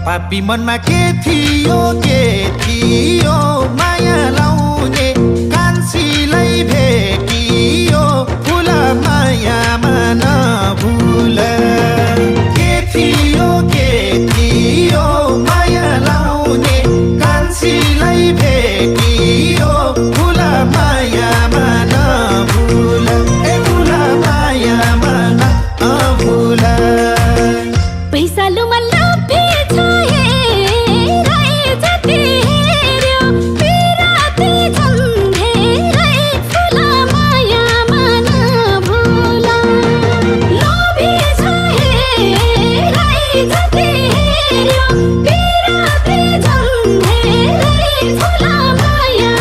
पापी मनमा के थियो माया लाउने कान्छीलाई भेटियो फुल मायामा नभुल के थियो माया लाउने कान्छीलाई भेटियो फुल मायामा नभुल ए फुल मायामा नभुल पैसा लुमा लापे फुला माया